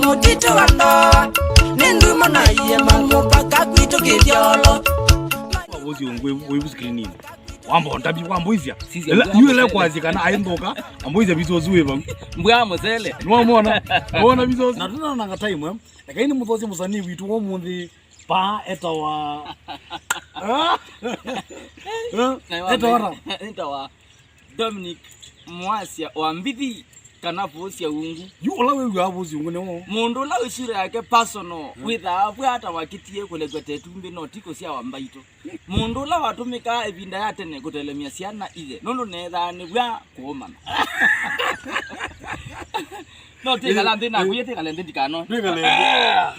mutito wano Nendu mana iye mamu paka kwito kivyolo vuusyaungu wevusikilini wambo ndabi wambo izya yule kwazikana ayindoka ambo izya bizozuwe bam mbwa muzele nwamona bona bizozu na tuna nanga time akaini muthozi musani witu wo mundi pa etawa etawa Dominic Mwasya wa Mbithi kana vuusyaungu yu ola we wa vuusyaungu ne mundu la ushure yake personal witha bwata wakitie kulegwete tumbi no tiko cia wambaito mundu la watumika ebinda ya tene gutelemia ciana ithe nondo netha ni bwa kuumana no tigala ndina kuyete kala ndikano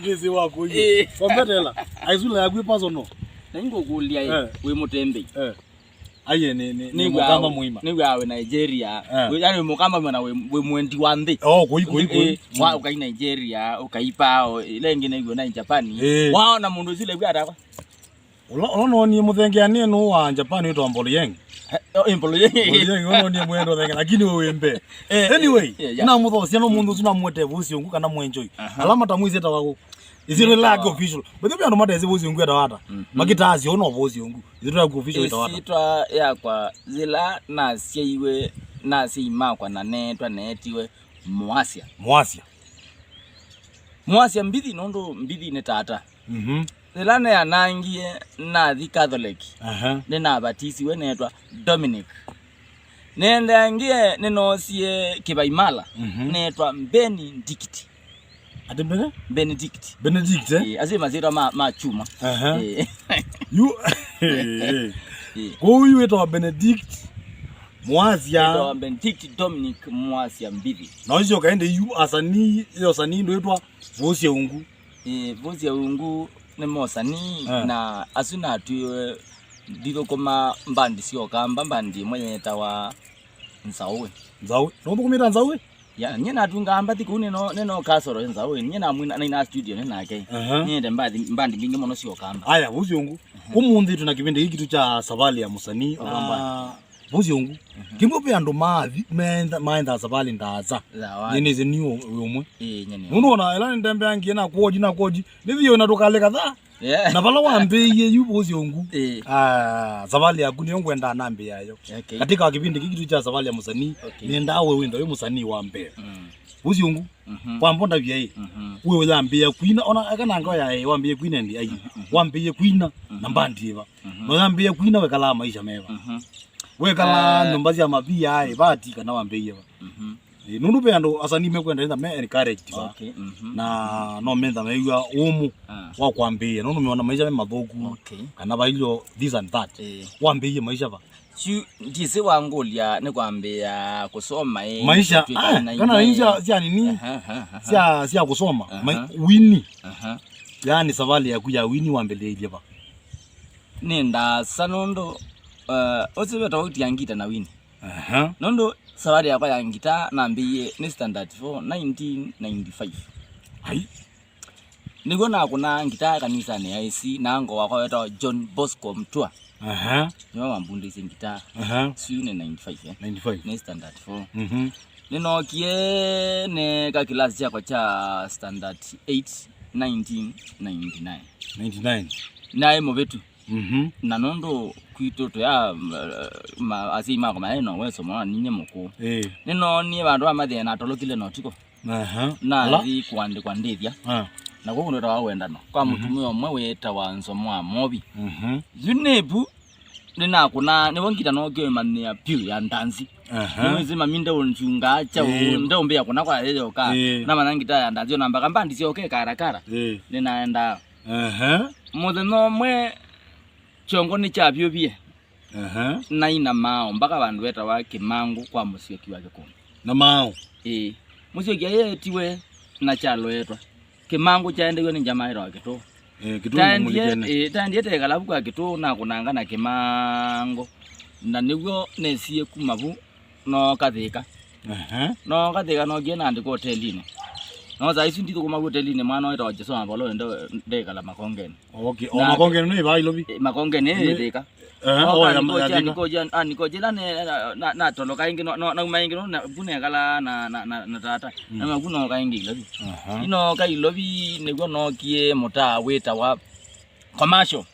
ngezi wako yi fombetela aizula ya gwe personal na ingo kulia we mutembe aye ni mukamba muima ni wawe Nigeria yani mukamba mwana we mwendi wa nthi koi wa ukai Nigeria ukaipa ile ngine hiyo na Japan wao na mundu zile bwa ataka ono ni muthengeanie no wa Japan wito Mboloyeng Mboloyeng ono ni mwendo thenga lakini wewe mbe anyway na muthosia no mundu tuna mwete vuusyaungu kana mwenjoy alama tamwize ta wako iziro lag official but bya ndo mata ezi vuusyaungu ya dawata makitazi ono vuusyaungu iziro lag official dawata sitwa ya kwa zila na siwe na sima kwa na netwa netiwe Mwasya Mbithi nondo Mbithi ne tata zila ne anangie na the Catholic ne na batisi we netwa Dominic nende angie nenosie Kibaimala netwa Benedict Benedict asema zira ma chuma you go you to Benedict Mwasya Benedict Dominic Mwasya Mbithi na hizo kaende you asani hiyo sani ndo itwa vuusyaungu vuusyaungu ne mosani na asuna tuwe ndiko koma mbandi sio kamba mbandi mwenye tawa nzawe ndo kumita nzawe ya nyena tungamba tikune neno kasoro nzawe nyena mwina ina studio nena ke nyende mbandi bingi mono sio kamba aya vuusyaungu kumundi tuna kipindi hiki kitu cha savali ya musani okamba vuusyaungu kimbope ando maenda savali ndaza nyene ze niyo umwe nyene unaona ela ndembe yangi na koji nivyo inatokale kadha na bala wambeye yu vuusyaungu savali ya kuni ngwenda nambe yayo katika kipindi hiki kitu cha savali ya musani nendawe wenda yo musani wambe vuusyaungu kwambonda byaye wewe yambia kwina ona akana ngo yaye wambie kwina ndi ayi wambie kwina nambandiva no yambie kwina we kala maisha meva we kala nyumba ya mabia ayi bati kana wambie nunu pe ando asani mekwenda nda me encourage na no menda meiwa umu wa kwambia nunu meona maisha mathuku kana bailo this and that wambie maisha ba ndise wangulia ne kwambia kusoma maisha kana inja sia nini sia kusoma wini yani savali ya kuja wini wambele ile ba nenda sanondo osibe tawuti yangita na wini nondo savali ya kwa yangita nambiye ni standard 4 1995 ai niko na kuna ngita kanisa ne IC nango wako weta John Bosco Mtua niwa wambundi ngita siune 95 ni standard 4 ninokie ne ka class chako cha standard 8 1999 nae mobetu na nondo kwitoto ya asima kwa maeno weso mwana ninye moko nino ni bandu amathe na tolokile notiko na thi kwa ndithia na kuko ndo wawenda no kwa mutumio omwe weta wanzo mwa mobi zinebu nina kuna ne wongita no gyo mania piu ya ndanzi niwezi maminda onchunga acha ndo mbea kuna kwa leo ka na manangita ya ndanzi namba kamba ndisi okay karakara ninaenda mutheno mwe chongo ni cha byo bie na ina mao mpaka bandu weta wa Kimangu kwa musyoki wake ko na mao musyoki yetiwe na chalo yetwa Kimangu chaende ni jamaa iro aketo kitungu mulikene tandie tekalabu kwa kitu na kunanga na Kimangu na niguo nesie kumabu no kathika no kathika no giena ndiko hotelini no za isi ndiko kumabu hotelini mwana weta wajeso ambalo ndo ndekala makongeni okay makongeni ni ba ilobi makongeni thika nikoje na toloka ingi na umaingi na bune kala na tata na maguno ka ingi lobi ino ka ilobi nego no kie mota weta wa commercial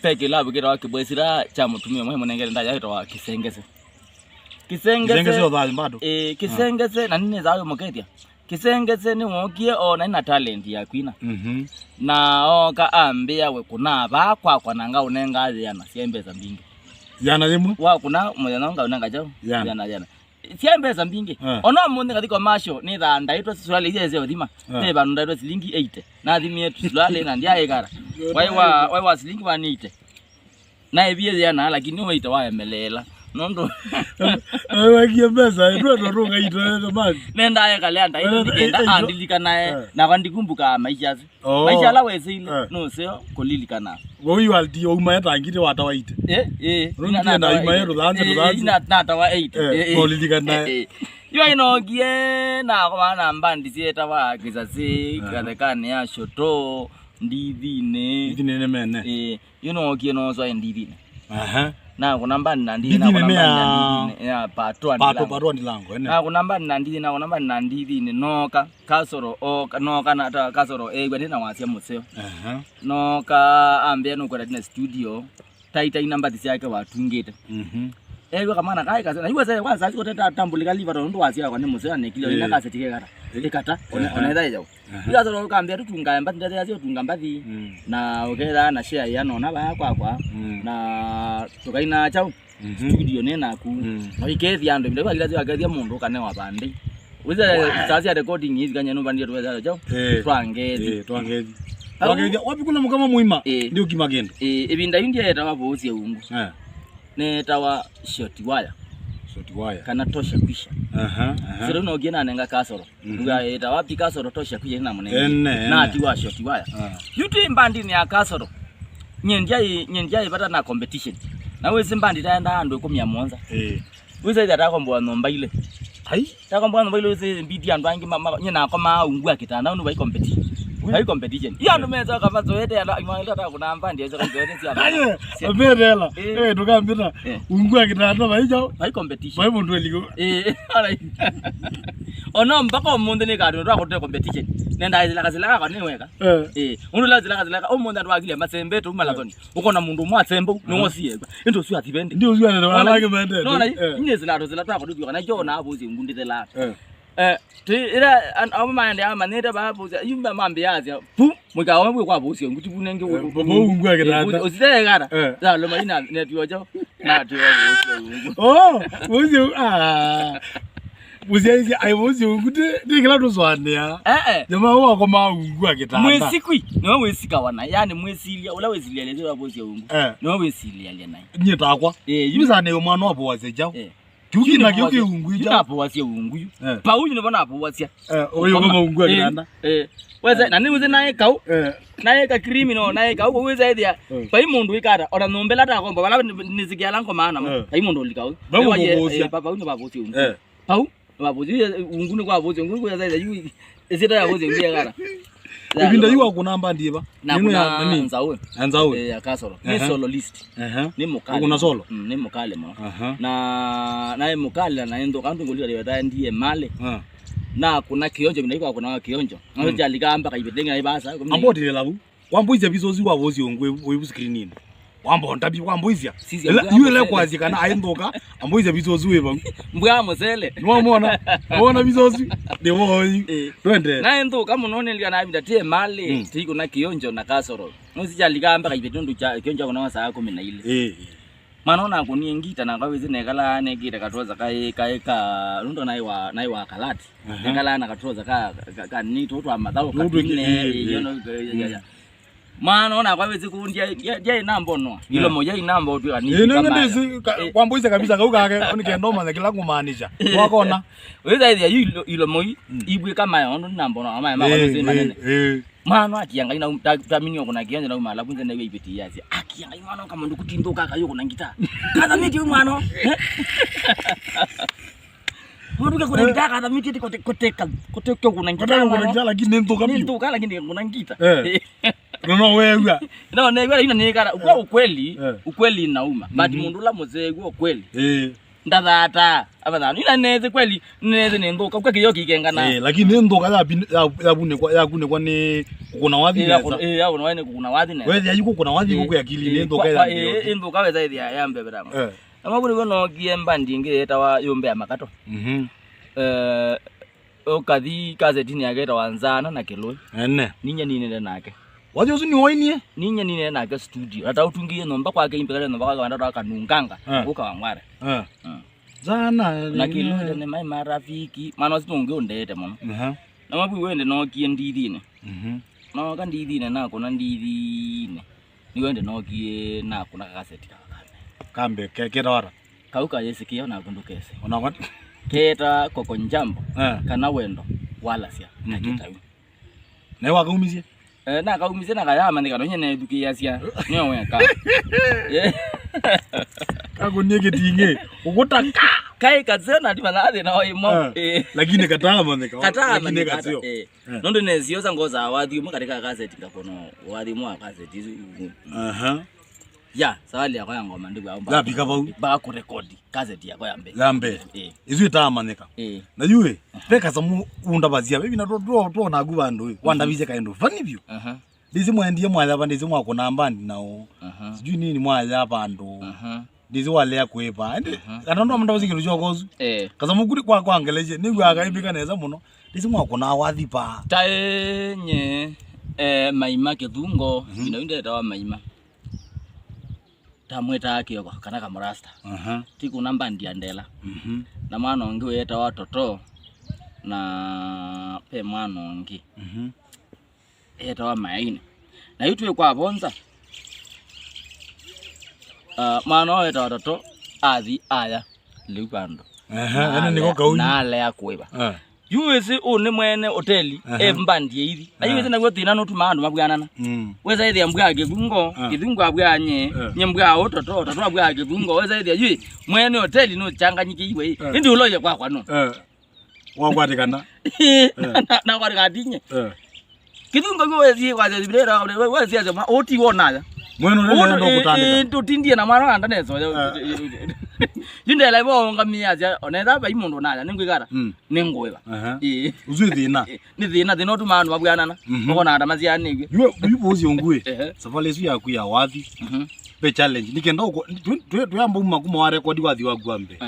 peke labu kira kibwesira cha mutumia mwe munengere ndaja hitwa kisengese odhali bado kisengese na nini zayo moketia kisengese ni wokie ona ina talent ya kwina na oka ambia we kuna bakwa nanga unenga yana siembeza mbingi yana limwe wa kuna mwenanga unanga jao yana siembeza mbingi ona munde katika masho ni dhanda ito swali ile odima ne banunda ito silingi 80 na dhimi yetu swali na ndia egara waiwa silingi 180 na ebie yana lakini waita wa emelela nondo wakie pesa ndo runga ito mazi nenda yekale anda ita andilika naye na kandikumbuka maisha la wese ile no sio kolilikana wewe waldi umayeta ngite watawaite na umayero lanze na tawa 8 kolilikana yo inogie na kwa na mbandi sieta wa kisasi kadekane ya shoto ndivine mene inogie no so ndivine na kunamba ndindi na kunamba ndindi ya pato ndilango na kunamba ndindi na kunamba ndindi ni noka kasoro o noka na ta kasoro gwende na wasia museo noka ambia no kwa na studio taita inamba disi yake watungete ego kama na kai kasana iwe sasa kwanza siko tata tambulika liva ndo wasia kwa ni museo ne kilo ina kase tike kata ikata ona ida hiyo ila zoro kaambia tutunga mbati ndate yasio tunga mbati na okera na share ya nona ba kwa na tukaina chao studio nena ku oikethi ando bile kwa kila zio akathia mundu kane wa bandi wiza sasa ya recording hizi kanya no bandi tuweza chao twangezi wapi kuna mukama muima ndio kimagendo ibinda india eta vuusyaungu neta wa short wire kana tosha kwisha sero no gena nenga kasoro nga eta wapi kasoro tosha kwisha na munenge na ati wa short wire yuti mbandi ni ya kasoro nyenjai bata na competition na wezi mbandi taenda ando 100 wezi ita kombo nomba ile ta kombo nomba ile wezi mbidi andu angi nyina koma ungu akitanda unu bai competition hai competition iya ndo meza kama zoete ya imaila ta kuna mbandi hizo zoete si abedela tukambita ungu akitanda bai jao hai competition bai mundu eligo ono mpaka omundu ni kadu ndo akote competition nenda izilaka kwa niweka undu la zilaka omundu ndo akile matsembe to marathon uko na mundu mwatsembo nongosie into sio atibende ndio sio ana bende no ine zilaka kwa ndio kana jona abuzi ngundite la ira amamande amaneta babuza yumba mambe yazi pu mukawa mwe kwa buzi nguti bunenge bobo ungu akitanda uzilekana za lo maina netiojo na tiyo buzi buzi aibuzi nguti ndikila tuzwane ya jamaa wako maungu akitanda mwesikwi no mwesika wana yani mwesilia ula wezilia lezo buzi ungu no wezilia le nayi nyitakwa yuzane yo mwana wapo wazejao Kyuki na kyuki ungu ija hapo wasia ungu pa unyu ne bona hapo wasia oyo kama ungu akitanda weza na ni naye kau naye ka criminal naye kau ko weza idia pa imundu ikara ora nombela ta komba bala nizikia lanko maana pa imundu likau papa unyu babo ungu pau babo ungu ni kwa bozi ungu weza yu ezita ya bozi ngia kara ibinda yuwa kuna mbandi ba nino ya nani anzawe ya kasoro ni solo list ni mukale kuna solo ni mukale ma na naye mukale na ndo kantu ngolio leta ndiye male na kuna kionjo binaiko kuna kionjo ngo jalikamba kaibedenga ibasa amboti labu wambuize bizozi wa bozi ongwe we screenini wambo ndabi wambuizia yule kwazi kana ayendoka ambuize bizozi we bangu mbwa mosele nwona bizozi de woyi twende na ndo kama unaone lika na bidate male tiko na kionjo na kasoro musija likamba kaibetundu cha kionjo kuna wasa 10 manona kuniengita na kawezi nekala nekita katoza ka rundo nai wa kalati nekala na katoza ka ni toto amadao katine yono manona kawezi kundia je nambo no ilo moja inambo tu ani kama kwambuiza kabisa kaukake onikendoma na kila kumaanisha wakona weza ilo moi ibwe kama yono nambo no ama kawezi manene mano akiyanga ina taminyo kuna kiyanja na umala kunze na ibeti yazi akiyanga imano kama ndukutindoka kayo kuna ngita kaza miti umano Mwaduka kuna ngita kaza miti koteka kuna ngita lakini ndoka lakini kuna ngita No wewe. No wewe ina nikara kwa ukweli inauma. But mundu la muzee kwa ukweli. Ndathata abana ina neze kweli neze nendoka kwa kiyo kikengana. Lakini nendoka ya kune kwa ni kuna wathi neza. Ya kuna wathi neza. Wewe yuko kuna wathi kwa akili nendoka ya. Nendoka weza idi ya mbebe dama. Amabuni gono kiemba ndinge etawa yombe ya makato. Okathi gazetini yake tawanzana na keloi. Ninya nine nake. Waje usu ni woinie? Ninya nine nake studio. Ata utungie nomba kwake impelele nomba kwake wanda kanunganga. Uka wangware. Zana na keloi ne mai marafiki. Mana wasitunge ondete mama. Na mabu wende no kie ndithine. No ka ndithine na kona ndithine. Ni wende no kie na kuna gazeti kambe kekera wara kauka yesikio na kundukese ona what keta koko njambo kana wendo wala sia na kitawi na wakaumizie na kaumizie na kaya manika no nyene dukia sia nyo weka kago nige tinge ukutaka kai kazena ndi manade na oimo lakini kataa manika lakini katio nondo nezio za ngoza awadhi mu katika gazeti ngakono wadhi mu gazeti ya sawali yako ya ngoma ndiko yaomba la bika bau ba ku record gazeti yako yambe izu itamaneka na yue peka samu undabazia bibi na to na gubandu wanda bize kaendo fani byo ndizi mwendie mwala bandizi mwako namba ndi nawo sijui nini mwala bandu ndizi wale yakwepa kana ndo mndabazi kintu chokozu kasamu kuri kwa angeleje ningu akaibika neza muno ndizi mwako na wathipa taenye maima kithungo ino tawa maima tamweta akiyoko kana kamurasta tiku namba ndiandela na mwana ongi weta watoto na pe mwana ongi eta wa maine na yutwe kwa bonza mwana weta watoto athi aya lupando ana niko kaunyi na ale akweba yuwezi une mwene hoteli mbandie hivi na yuwezi na gwothina no tumandu mabwanana weza ithi ambwage gungo ithungu abwanye nyembwa ototo abwage gungo weza ithi yui mwene hoteli no changanyike iwe ndi uloye kwa no wakwatikana na kwatikadinye kithungu gwezi kwa zibirera wezi azema oti wonaya mwene ndo kutandika tutindie na mwana anda nezo yindela ibo ngamia oneza ba imundu naya ningwigara ningweba uzwithina ni thina thina tu mandu mabwanana ngona ndamazia nigwe vuusyaungu safari su yaku ya wathi pe challenge nikenda uko tuyamba kuma wa record wathi wa Gwambe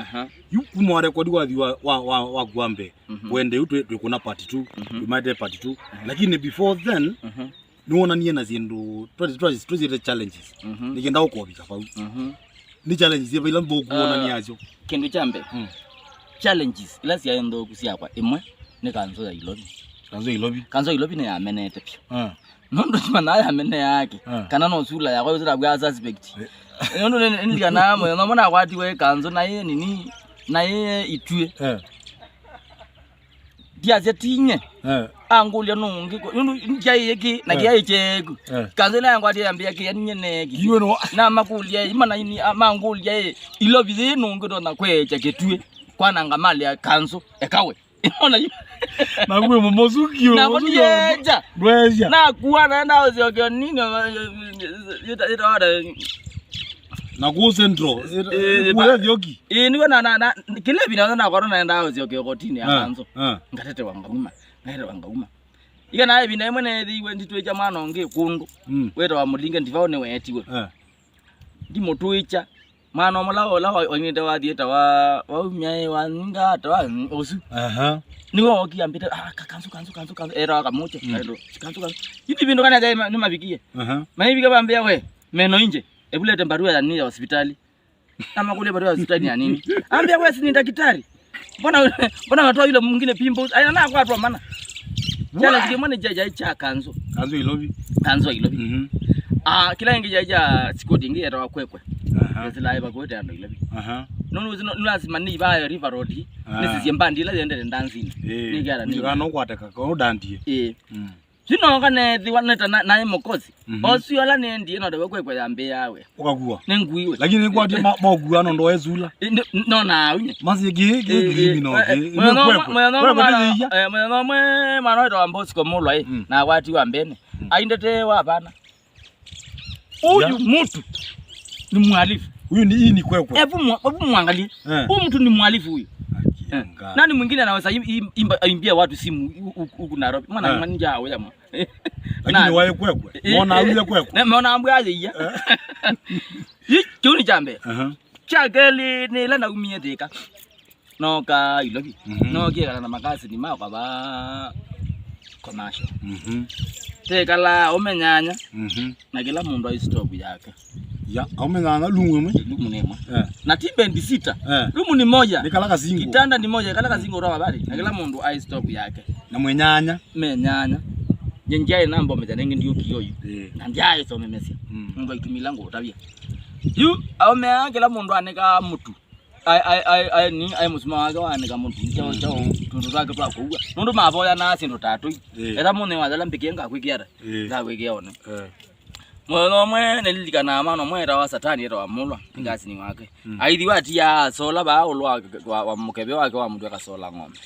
kuma wa record wathi wa Gwambe wende utu kuna part 2 we might part 2 lakini before then niona niye na zindu twazi challenges nikenda uko bika pau ni challenges yeba ilambo kuona niacho kindu chambe challenges ila sia ndo kusiakwa imwe ne kanzo ya ilobi kanzo ilobi ne amenete pio nondo chimana ya mene yake kana no sula ya kwa zira bwa suspect nondo ndika namo no mona kwati we kanzo na ye nini na ye itue dia zetinye angulia nungi yondo njai yeki na kia icheku kanzo na kwati yambia ke yanyeneki na makulia imana ini amangulia ilobi ze nungi ndo na kwecha ketue kwana ngamali ya kanzo ekawe ona na ngwe momozukio na kodieja bweja na kuwa naenda uzioke nini ita na ku central kule vyoki niko na kile bina na kwa naenda uzioke kotini akanzo ngatete wangauma ika naye bina imwe ne thiwe nditwecha mwana onge kundu weta wa mulinga ndivaone wetiwe ndi mutwicha mwana omulawo la wanyete wa dieta wa umyae wa ninga tawa osu niwo okiambita kanzu era akamuche kanzu hivi vindo kana jaye ni mabikie mahibi kama ambia we meno nje ebulete barua ya nini ya hospitali kama kule barua ya hospitali ya nini ambia we si ni daktari mbona watoa yule mwingine pimples aina na kwa watu maana jana kimone jaja cha kanzu ilobi kila ingi jaja sikodi ingi era kwekwe zila iba kote ando ilobi nono lazima ni bayo river road nisizie mbandila yendele ndanzini nigara ni kana kwateka ko dandie sino kana thiwaneta na mokozi osio la nendi no de kwekwe yambe yawe ukagua nenguiwe lakini kwati mogua no ndo ezula no na unye masigi gimi no mwe mano ndo ambosiko mulwa na kwati wa mbene aindete wa bana Huyu mtu ni mhalifu. Huyu ni kwekwe. Hebu muangalie. Huyu mtu ni mhalifu huyu. Nani mwingine anaweza imbia watu simu huku Nairobi? Maana njaa hao jamaa. Lakini wae kwekwe. Mbona huyu kwekwe? Mbona ambaye ya? Kiuni jambe. Chageli ni la na umie deka. No ka ilobi. No kia na makasi ni mako ba commercial. Teka la omenyanya. Na kila mundu ai stop yake. Ya, omenyanya lungu nema. Na tibendi sita. Lumu ni moja. Nikalaka zingo. Kitanda ni moja, kalaka zingo roba bali. Na kila mundu ai stop yake. Na mwenyanya. Menyanya. Nyenjaye nambo metanenge ndio kiyoyo. Na njaye so memesia. Mungu itumilango tabia. Yu aomea kila mundu aneka mutu. Ai musima wake waneka mutu. Chao tundu zake kwa kuwa. Mundu maboya na sindo tatu. Era munne wazala mpikenga kwikiara. Za kwikione. Mwelo mwe nelikana amano mwera wa satani era wa mulwa ngasi ni wake. Aithi wati ya sola ba ulwa wa mukebe wake wa mundu akasola ng'ombe.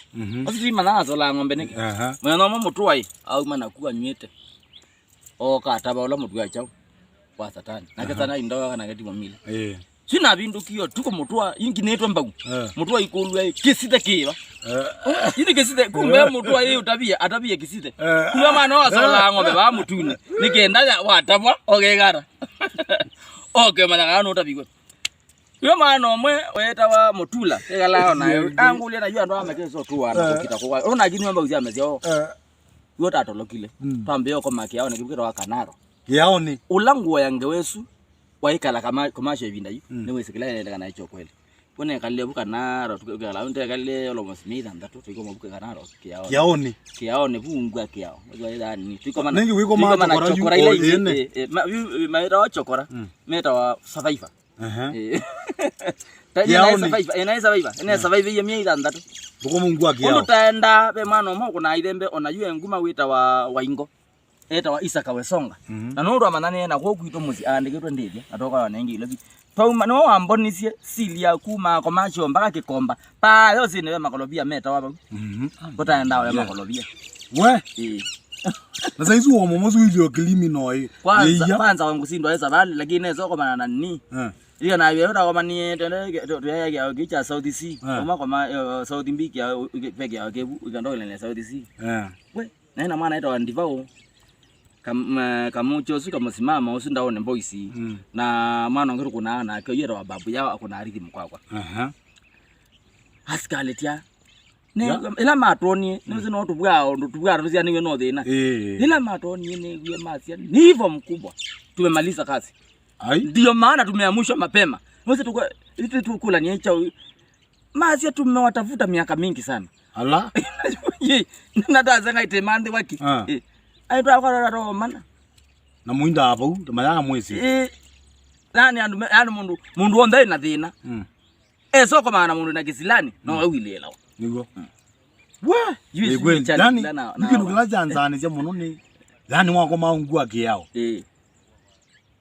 Ositi mana sola ng'ombe niki. Mwelo mwe mutu wai au mana kuwa nywete. Oka taba ola mutu ya chao wa satani. Naketana indawa kana ngati mwamile. Sina bindu kiyo tuko mutua inginetwa mbagu. Mutua ikolwa kisite kiba. Yini kisite kumbe mutua yeye atabia kisite. Kumbe mana wa sola ng'ombe ba mutune. Nikenda ya watabwa ogegara. Okay mana kana utabigwe. Yo mana omwe weta wa mutula egala nayo angule na yo ndo amekeso tuwa ukita kwa. Ona gini mbagu ya mezio. Yo tatolokile. Pambe yo komaki yaone kibukira wa kanaro. Yaoni Ulangu yange wesu waikala kama komashe binda yu niwe sikila ile kana hicho kweli. Bone kalle buka naro tukala unte kalle lo mosmida ndatu tuko mabuka kanaro kiaone bungwa kiao. Ngoja ni tuko mana ningi wiko mana chokora ile maira wa chokora meta wa survivor. Ina survivor ya miezi ndatu. Tuko mungwa kiao. Utaenda be mwana mo kuna idembe ona yue nguma wita wa ingo. Eta wa Isaka wesonga. Na nuru amanane na kwito muzi andiketwa ndebya atoka wanengi ilobi. Twa no ambonisie silia kuma komacho mpaka kikomba. Pa yo sine makolobia meta wapa. Kota ndao ya makolobia. We. Na saizi uo momozu ilio kilimi noi. Kwanza wangu sindo esa bali lakini ezo kwa manana ni. Iyo na yeye kwa mani tende ya gicha South Sea. Kama South Mbiki ya peke ya kebu ikando ile South Sea. We. Na ina maana ito ndivao kamucho suka musimama usindaone mboisi na mwana ngiro kuna na kiyero wa babu yao akuna arithi mkwakwa askaletia ne ila matoni nizino tubwao tubwaro niwe no thina ila matoni ne gwe masia nivo mkubwa tumemaliza kazi ndio maana tumeamshwa mapema mose tukula ni hicho masia tumewatafuta miaka mingi sana ala nataza ngaite mande waki aitwa kwa ro mana na muinda hapo tumaya mwezi nani andu mundu onde na thina soko maana mundu na kisilani no wilela nigo wa yeye ndani nikindu kila janzani cia muno ni ndani wako maungu ake yao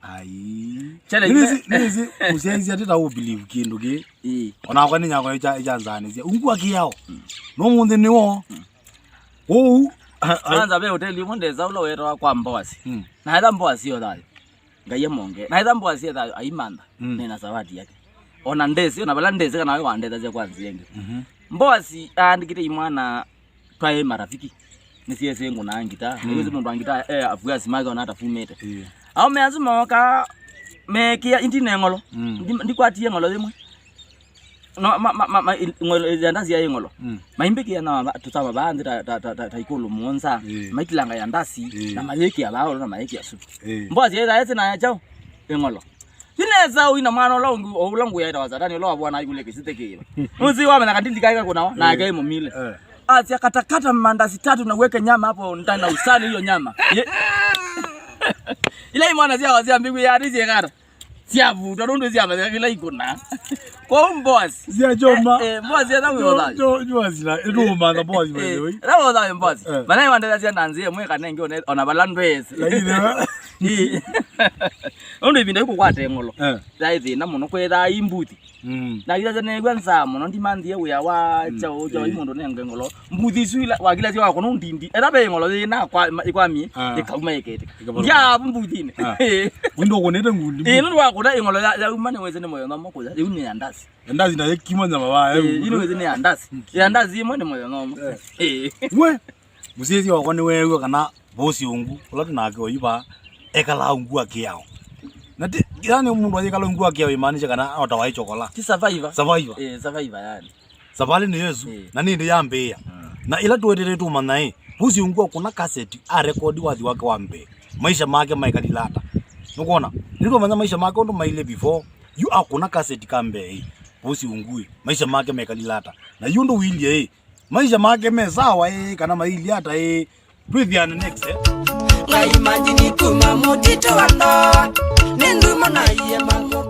ai nizi kusenzi atita u believe kindu ki ona kwa ni nyako janzani cia ungu ake yao no mundu ni wo Kwanza be hoteli mondeza ulo wera kwa Mboasi. Na haida Mboasi yo dali. Ngaye monge. Na haida Mboasi dali aimanda. Nena zawadi yake. Ona ndezi ona bala ndezi kana wa ndeza ze kwanza yenge. Mboasi andikite imwana twaye marafiki. Nisiye ngo na ngita. Niweze mundu angita afuya simaga ona atafumete. Au meazuma waka mekia intine ngolo. Ndikwati ngolo limwe. No ngolo yandazi ya ngolo maimbeki yana tutaba bandi ta ikulu muonza maitilanga yandasi na mayeki ya bao na mayeki ya su mbozi yeza yetse na yachao ngolo tineza uina mwana lo ulangu ya wazadani lo abwana yule kisiteke uzi wa na kadili kaika kuna na game mile atia katakata mandasi 3 na uweke nyama hapo ndani na usani hiyo nyama ile mwana zia wazia mbingu ya rizi gara siavu tarundo zia kila ikona kwa mbozi zia joma mbozi na wewe joma zina iruma na mbozi wewe rawo za mbozi bana wandeza zia nanzie mwe kanenge ona balandwezi lakini Ondo ibinda yuko kwate ngolo. Zaithi na muno kwetha imbuthi. Na gila zene gwanza muno ndimanthie uya wa chao imondo nenge ngolo. Mbuthi suila wagila zi wako ndindi. Era be ngolo na kwa mi ikauma yekete. Ya mbuthi ne. Windo konete ngundi. Ino wako da ngolo ya umane weze ne moyo ngamo koza. Yuni andasi. Andasi na yekimanya mabaya. Ino weze ne andasi. Ya andasi mo ne moyo ngamo. We. Musisi wako ni wewe kana vuusyaungu. Ulatu nake oyiba ekala ungu akiao. Nati yani umundu ajekala ungu akiao imanisha kana otawai chokola. Ti survivor. Survivor. Survivor yani. Savali ni Yesu na nindi yambeya. Na ila tuwetere tu manai. Vuusyaungu kuna cassette a record wathi wake wambe. Maisha make maikadilata. Nukona. Niko manya maisha make ndo maile before you akuna cassette kambe. Vuusyaungu maisha make maikadilata. Na yundo wilie maisha make mesawa kana maili hata Breathe next Ngai imagine kuma mutito wando. Nendu mona iye mangu.